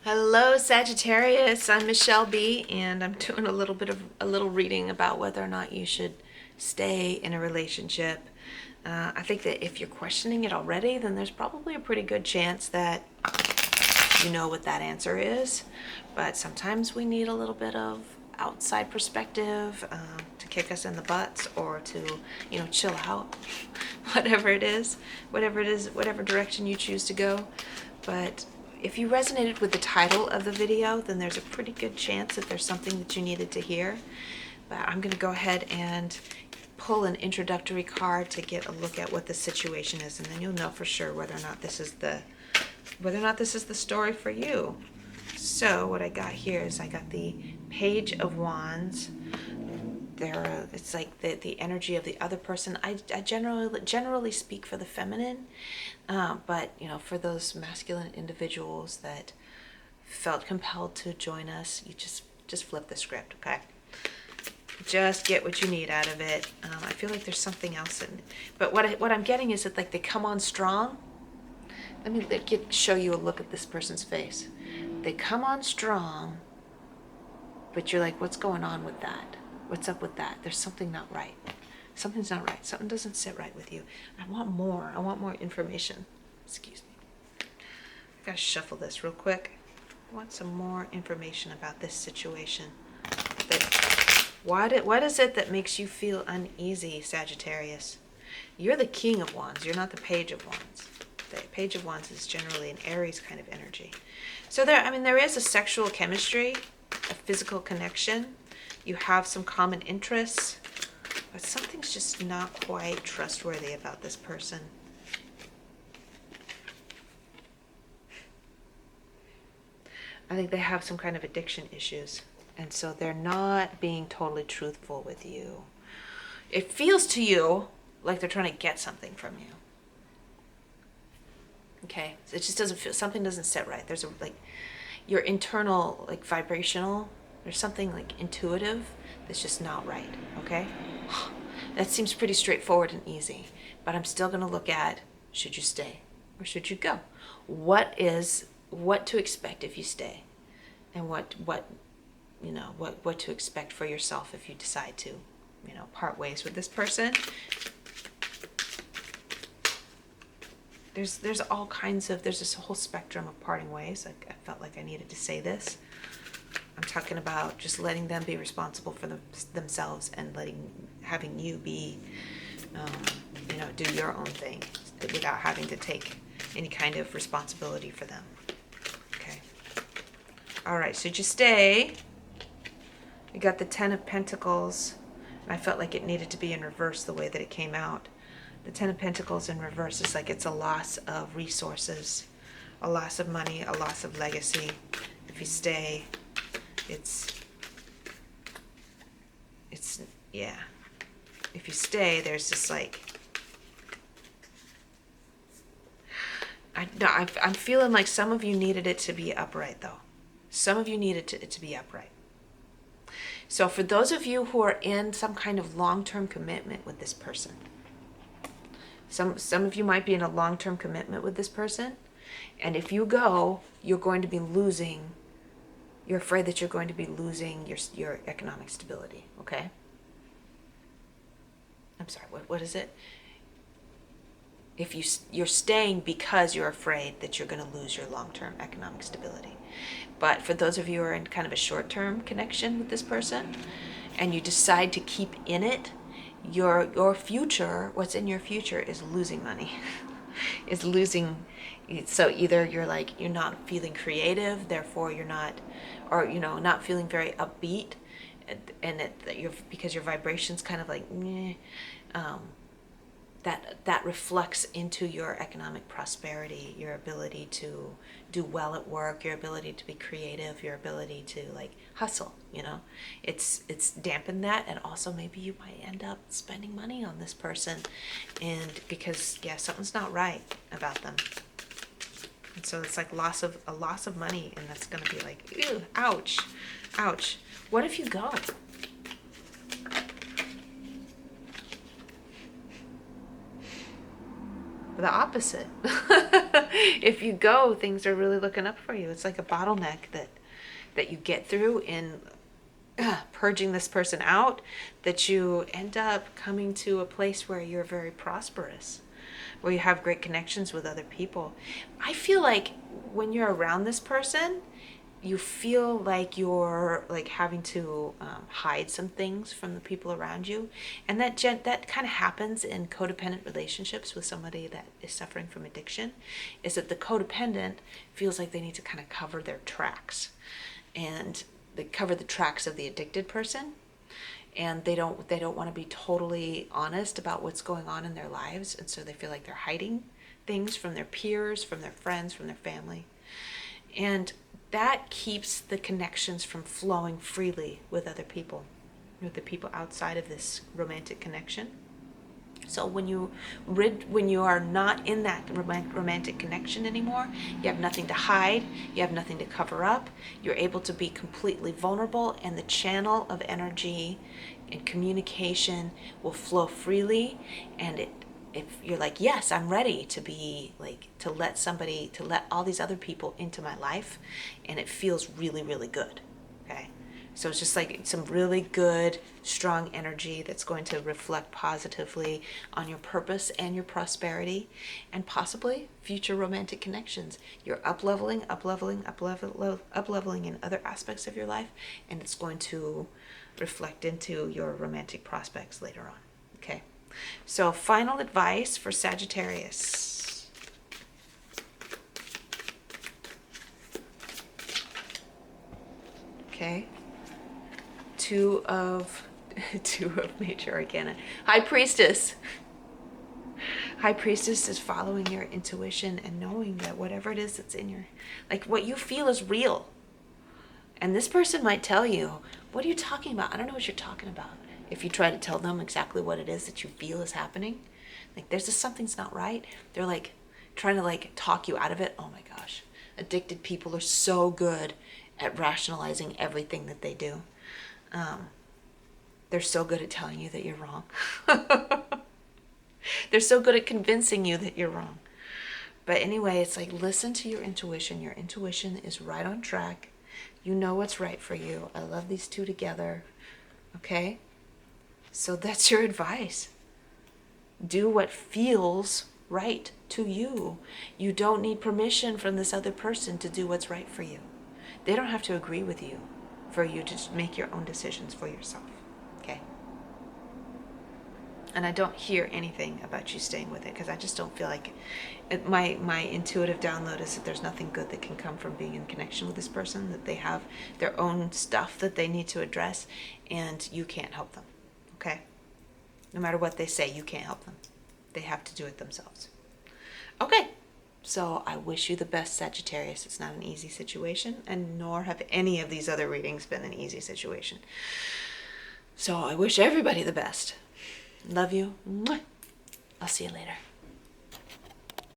Hello, Sagittarius. I'm Michele B, and I'm doing a little reading about whether or not you should stay in a relationship. I think that if you're questioning it already, then there's probably a pretty good chance that you know what that answer is. But sometimes we need a little bit of outside perspective to kick us in the butts or to, chill out, whatever direction you choose to go. But if you resonated with the title of the video, then there's a pretty good chance that there's something that you needed to hear. But I'm going to go ahead and pull an introductory card to get a look at what the situation is, and then you'll know for sure whether or not this is the story for you. So what I got here is I got the Page of Wands. It's like the energy of the other person. I generally speak for the feminine, but for those masculine individuals that felt compelled to join us, you just flip the script, okay? Just get what you need out of it. I feel like there's something else but what I'm getting is that, like, they come on strong. Let me show you a look at this person's face. They come on strong, but you're like, what's going on with that? What's up with that? There's something not right. Something's not right. Something doesn't sit right with you. I want more. I want more information. Excuse me. I gotta shuffle this real quick. I want some more information about this situation. What is it that makes you feel uneasy, Sagittarius? You're the King of Wands. You're not the Page of Wands. The Page of Wands is generally an Aries kind of energy. So there is a sexual chemistry, a physical connection. You have some common interests, but something's just not quite trustworthy about this person. I think they have some kind of addiction issues, and so they're not being totally truthful with you. It feels to you like they're trying to get something from you. Okay, so it just doesn't feel, something doesn't sit right. There's your internal, vibrational, there's something intuitive that's just not right, okay? That seems pretty straightforward and easy, but I'm still going to look at, should you stay or should you go? What to expect if you stay, and what to expect for yourself if you decide to, part ways with this person. There's all kinds of, there's this whole spectrum of parting ways. I felt like I needed to say this. I'm talking about just letting them be responsible for themselves and having you be, do your own thing without having to take any kind of responsibility for them. Okay. All right, so just stay. We got the Ten of Pentacles, and I felt like it needed to be in reverse the way that it came out. The Ten of Pentacles in reverse is like it's a loss of resources, a loss of money, a loss of legacy. If you stay, it's yeah. If you stay, there's this I'm feeling like some of you needed it to be upright, though. Some of you needed it to be upright. So for those of you who are in some kind of long-term commitment with this person, some of you might be in a long-term commitment with this person, and if you go, you're going to be losing. You're afraid that you're going to be losing your economic stability. Okay. I'm sorry. What is it? If you're staying because you're afraid that you're going to lose your long-term economic stability. But for those of you who are in kind of a short-term connection with this person, and you decide to keep in it, your future, what's in your future, is losing money, is losing. So either you're not feeling creative, therefore you're not, or not feeling very upbeat, and that you're, because your vibration's kind of that reflects into your economic prosperity, your ability to do well at work, your ability to be creative, your ability to hustle. It's dampened that, and also maybe you might end up spending money on this person, and because something's not right about them. And so it's a loss of money, and that's going to be ew, ouch, ouch. What if you go? the opposite. If you go, things are really looking up for you. It's like a bottleneck that you get through in purging this person out, that you end up coming to a place where you're very prosperous, where you have great connections with other people. I feel like when you're around this person, you feel like you're like having to hide some things from the people around you, and that kind of happens in codependent relationships with somebody that is suffering from addiction. Is that the codependent feels like they need to kind of cover their tracks, and they cover the tracks of the addicted person, and they don't want to be totally honest about what's going on in their lives, and so they feel like they're hiding things from their peers, from their friends, from their family. And that keeps the connections from flowing freely with other people, with the people outside of this romantic connection. So when you are not in that romantic connection anymore, you have nothing to hide, you have nothing to cover up, you're able to be completely vulnerable, and the channel of energy and communication will flow freely. And if you're like, yes, I'm ready to be like, to let all these other people into my life, and it feels really, really good. Okay. So it's just like some really good, strong energy that's going to reflect positively on your purpose and your prosperity, and possibly future romantic connections. You're up-leveling in other aspects of your life, and it's going to reflect into your romantic prospects later on. Okay. So final advice for Sagittarius. Okay. Two of major arcana. High Priestess. High Priestess is following your intuition and knowing that whatever it is that's in your, like what you feel is real. And this person might tell you, what are you talking about? I don't know what you're talking about. If you try to tell them exactly what it is that you feel is happening, like there's just something's not right. They're like trying to like talk you out of it. Oh my gosh. Addicted people are so good at rationalizing everything that they do. They're so good at telling you that you're wrong. They're so good at convincing you that you're wrong. But anyway, it's like, listen to your intuition. Your intuition is right on track. You know what's right for you. I love these two together. Okay? So that's your advice. Do what feels right to you. You don't need permission from this other person to do what's right for you. They don't have to agree with you for you to make your own decisions for yourself. Okay? And I don't hear anything about you staying with it, because I just don't feel like it. My intuitive download is that there's nothing good that can come from being in connection with this person, that they have their own stuff that they need to address, and you can't help them. Okay? No matter what they say, you can't help them. They have to do it themselves. Okay. So I wish you the best, Sagittarius. It's not an easy situation, and nor have any of these other readings been an easy situation. So I wish everybody the best. Love you. I'll see you later.